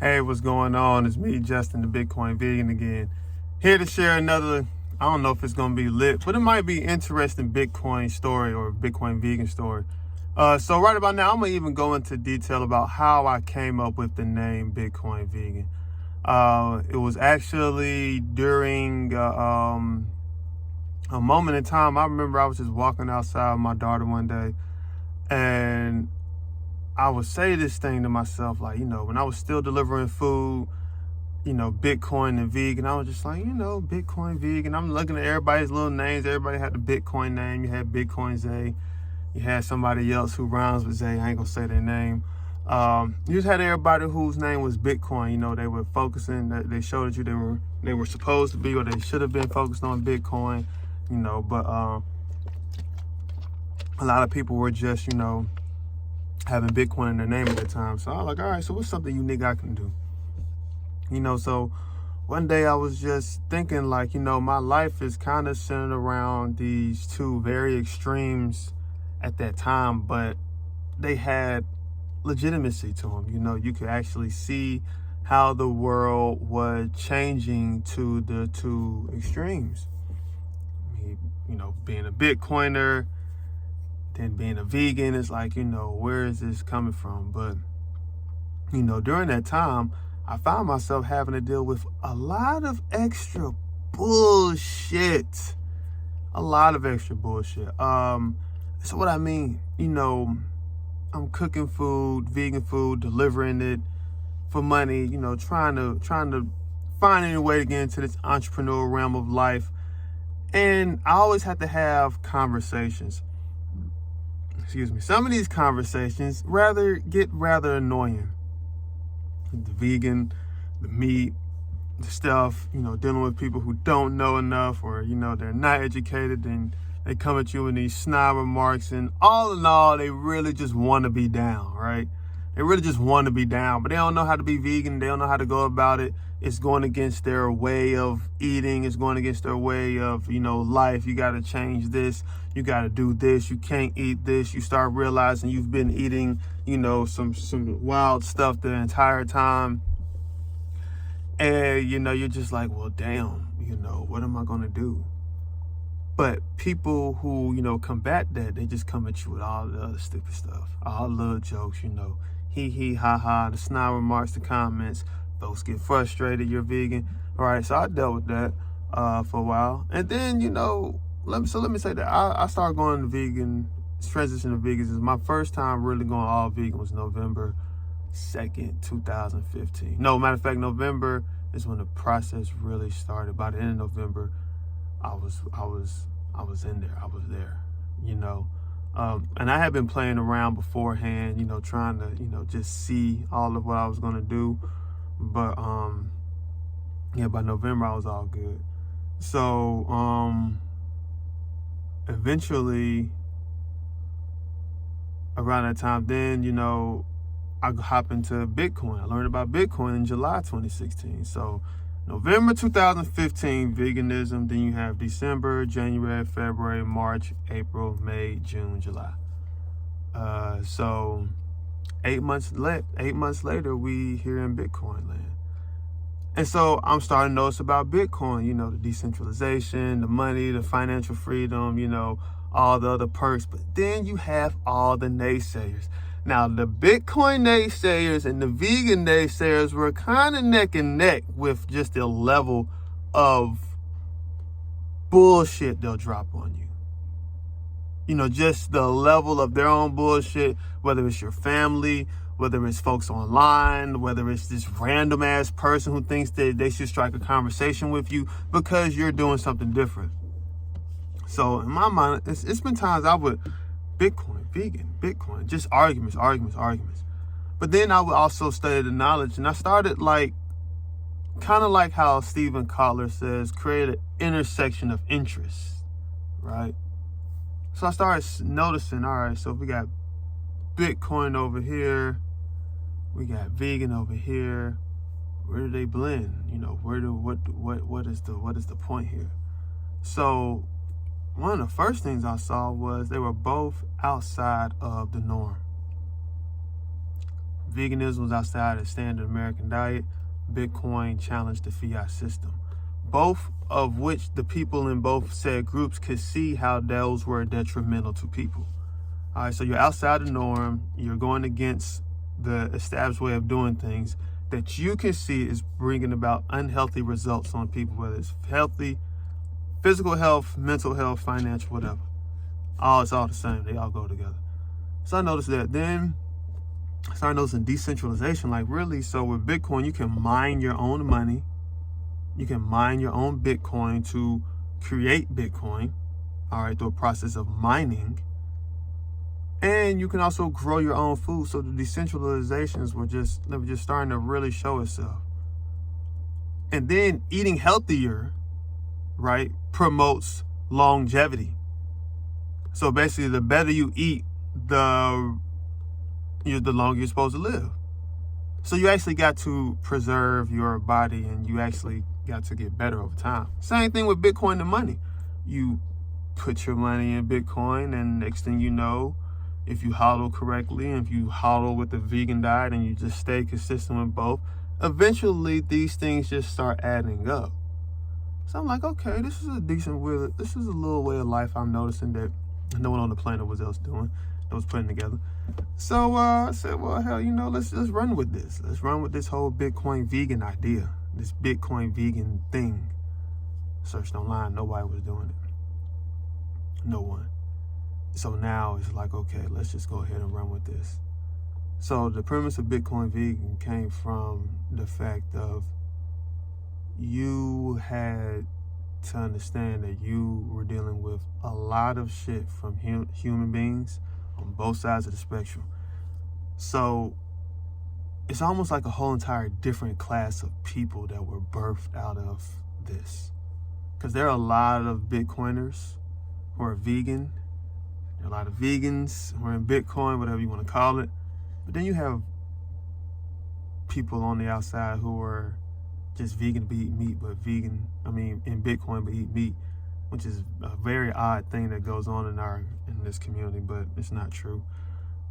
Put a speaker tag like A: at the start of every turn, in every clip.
A: Hey, what's going on? It's me, Justin, the Bitcoin Vegan again. Here to share another, I don't know if it's going to be lit, but it might be interesting Bitcoin story or Bitcoin Vegan story. So right about now, I'm going to even go into detail about how I came up with the name Bitcoin Vegan. It was actually during a moment in time. I remember I was just walking outside with my daughter one day, and I would say this thing to myself, like, when I was still delivering food, Bitcoin and vegan, I was just like, Bitcoin vegan. I'm looking at everybody's little names. Everybody had the Bitcoin name. You had Bitcoin Zay. You had somebody else who rhymes with Zay. I ain't gonna say their name. You just had everybody whose name was Bitcoin. They were focusing, they showed that they were supposed to be, or they should have been focused on Bitcoin, but a lot of people were just, having Bitcoin in their name at the time. So I was like, all right, so what's something unique I can do? So one day I was just thinking, like, my life is kind of centered around these two very extremes at that time, but they had legitimacy to them. You could actually see how the world was changing to the two extremes. Being a Bitcoiner, then being a vegan, is like, where is this coming from? But, during that time, I found myself having to deal with a lot of extra bullshit. A lot of extra bullshit. So what I mean, I'm cooking food, vegan food, delivering it for money, trying to find any way to get into this entrepreneurial realm of life. And I always have to have conversations. Some of these conversations get rather annoying. The vegan, the meat, the stuff, dealing with people who don't know enough, or, they're not educated, and they come at you with these snide remarks, and all in all, they really just want to be down, right? They really just want to be down, but they don't know how to be vegan. They don't know how to go about it. It's going against their way of eating. It's going against their way of, life. You got to change this. You got to do this. You can't eat this. You start realizing you've been eating, some wild stuff the entire time. And, you're just like, well, damn, what am I going to do? But people who, combat that, they just come at you with all the other stupid stuff, all the little jokes, hee, ha, ha, the snide remarks, the comments. Folks get frustrated, you're vegan. All right, so I dealt with that for a while. And then, let me say that I started going to vegan, transition to veganism. My first time really going all vegan was November 2nd, 2015. No, matter of fact, November is when the process really started. By the end of November, I was in there. I was there, and I had been playing around beforehand, trying to, just see all of what I was going to do. But, by November, I was all good. So, eventually, around that time, then, I hop into Bitcoin. I learned about Bitcoin in July 2016. So, November 2015, veganism. Then you have December, January, February, March, April, May, June, July. So 8 months later, we here in Bitcoin land. And so I'm starting to notice about Bitcoin, the decentralization, the money, the financial freedom, all the other perks. But then you have all the naysayers. Now, the Bitcoin naysayers and the vegan naysayers were kind of neck and neck with just the level of bullshit they'll drop on you. Just the level of their own bullshit, whether it's your family, whether it's folks online, whether it's this random ass person who thinks that they should strike a conversation with you because you're doing something different. So in my mind, it's been times I would Bitcoin, vegan, Bitcoin, just arguments. But then I would also study the knowledge, and I started kind of like how Stephen Kotler says, create an intersection of interests, right? So I started noticing, all right, so we got Bitcoin over here, we got vegan over here. Where do they blend? What is the point here? So one of the first things I saw was they were both outside of the norm. Veganism was outside the standard American diet. Bitcoin challenged the fiat system. Both of which the people in both said groups could see how those were detrimental to people. All right, so you're outside the norm. You're going against the established way of doing things that you can see is bringing about unhealthy results on people, whether it's healthy, physical health, mental health, financial, whatever. It's all the same. They all go together. So I noticed that. Then I started noticing decentralization, like really. So with Bitcoin, you can mine your own money. You can mine your own Bitcoin to create Bitcoin, all right, through a process of mining. And you can also grow your own food. So the decentralizations were just starting to really show itself. And then eating healthier, right, promotes longevity. So basically, the better you eat, the longer you're supposed to live. So you actually got to preserve your body, and you actually got to get better over time. Same thing with Bitcoin and money. You put your money in Bitcoin, and next thing you know, if you hodl correctly, and if you hodl with the vegan diet, and you just stay consistent with both, eventually these things just start adding up. So I'm like, okay, this is a decent way. This is a little way of life I'm noticing that no one on the planet was doing. That was putting together. So I said, well, hell, let's run with this. Let's run with this whole Bitcoin vegan idea, this Bitcoin vegan thing. Searched online, nobody was doing it. No one. So now it's like, okay, let's just go ahead and run with this. So the premise of Bitcoin vegan came from the fact of you had to understand that you were dealing with a lot of shit from human beings on both sides of the spectrum. So it's almost like a whole entire different class of people that were birthed out of this. Because there are a lot of Bitcoiners who are vegan. There are a lot of vegans who are in Bitcoin, whatever you want to call it. But then you have people on the outside who are just vegan but eat meat, in Bitcoin but eat meat, which is a very odd thing that goes on in this community, but it's not true.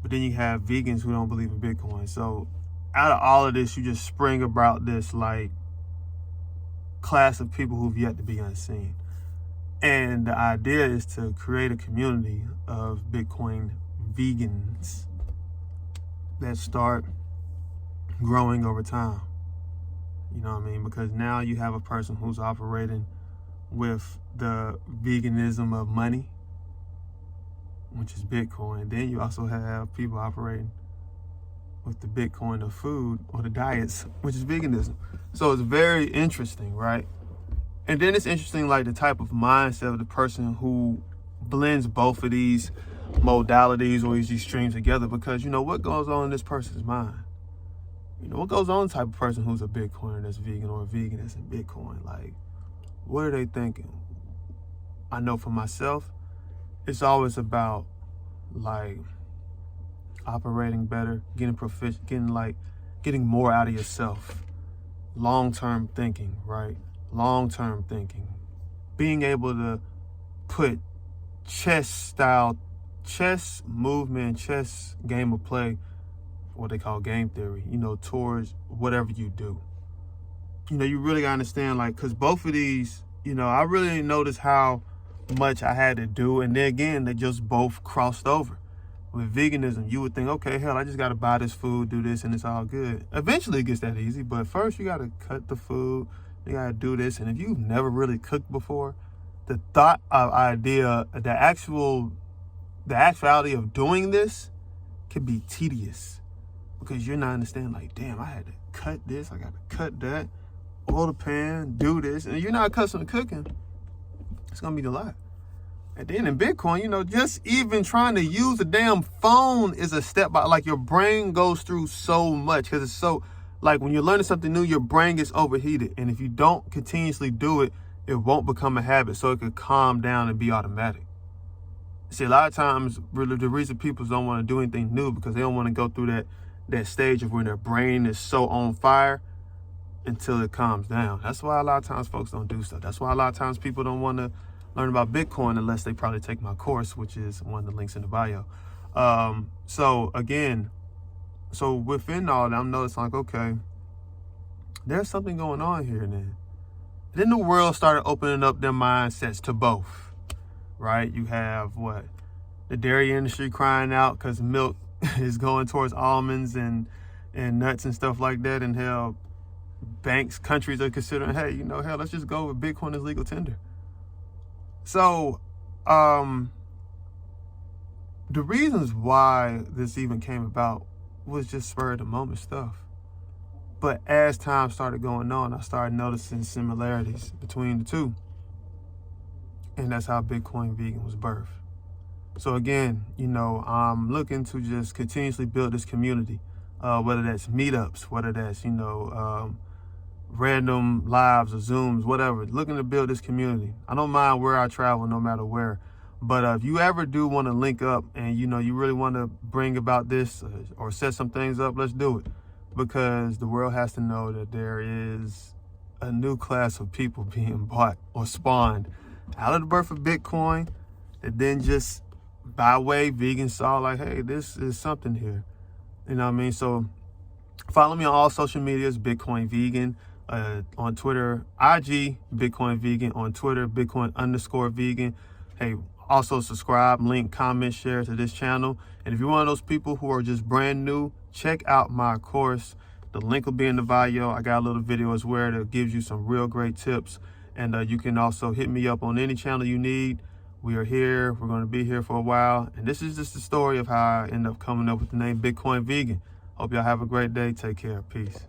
A: But then you have vegans who don't believe in Bitcoin. So out of all of this, you just spring about this like class of people who've yet to be unseen. And the idea is to create a community of Bitcoin vegans that start growing over time. You know what I mean? Because now you have a person who's operating with the veganism of money, which is Bitcoin. Then you also have people operating with the Bitcoin of food or the diets, which is veganism. So it's very interesting, right? And then it's interesting, like the type of mindset of the person who blends both of these modalities or these extremes together, because what goes on in this person's mind? What goes on in the type of person who's a Bitcoiner that's vegan or a vegan that's in Bitcoin? Like, what are they thinking? I know for myself, it's always about like operating better, getting proficient, getting more out of yourself. Long-term thinking, right? Long-term thinking. Being able to put chess movement, chess game of play, what they call game theory, towards whatever you do. You really gotta understand, because both of these, I really didn't notice how much I had to do. And then again, they just both crossed over. With veganism, you would think, okay, hell, I just gotta buy this food, do this, and it's all good. Eventually it gets that easy, but first you gotta cut the food, you gotta do this. And if you've never really cooked before, the actuality of doing this can be tedious. Because you're not understanding, like, damn, I had to cut this, I got to cut that, oil the pan, do this. And you're not accustomed to cooking, it's going to be a lot. And then in Bitcoin, just even trying to use a damn phone is a step by, your brain goes through so much. Because it's so, when you're learning something new, your brain gets overheated. And if you don't continuously do it, it won't become a habit. So it could calm down and be automatic. See, a lot of times, really, the reason people don't want to do anything new because they don't want to go through that stage of when their brain is so on fire until it calms down. That's why a lot of times folks don't do stuff. That's why a lot of times people don't want to learn about Bitcoin unless they probably take my course, which is one of the links in the bio. So again, So within all that, I'm noticing like, okay, there's something going on here then the world started opening up their mindsets to both, right? You have the dairy industry crying out because milk is going towards almonds and nuts and stuff like that. And hell, banks, countries are considering, hey, hell, let's just go with Bitcoin as legal tender. So the reasons why this even came about was just spur of the moment stuff. But as time started going on, I started noticing similarities between the two. And that's how BitcoinVegan was birthed. So again, I'm looking to just continuously build this community, whether that's meetups, whether that's, random lives or Zooms, whatever, looking to build this community. I don't mind where I travel, no matter where. But if you ever do want to link up and, you really want to bring about this or set some things up, let's do it. Because the world has to know that there is a new class of people being bought or spawned out of the birth of Bitcoin that then just by way vegans saw like, hey, this is something here. You know what I mean? So follow me on all social medias, BitcoinVegan, on Twitter, IG, BitcoinVegan, on Twitter, Bitcoin_vegan. Hey, also subscribe, link, comment, share to this channel. And if you're one of those people who are just brand new, check out my course. The link will be in the bio. I got a little video as well that gives you some real great tips. And you can also hit me up on any channel you need. We are here. We're going to be here for a while. And this is just the story of how I ended up coming up with the name BitcoinVegan. Hope y'all have a great day. Take care. Peace.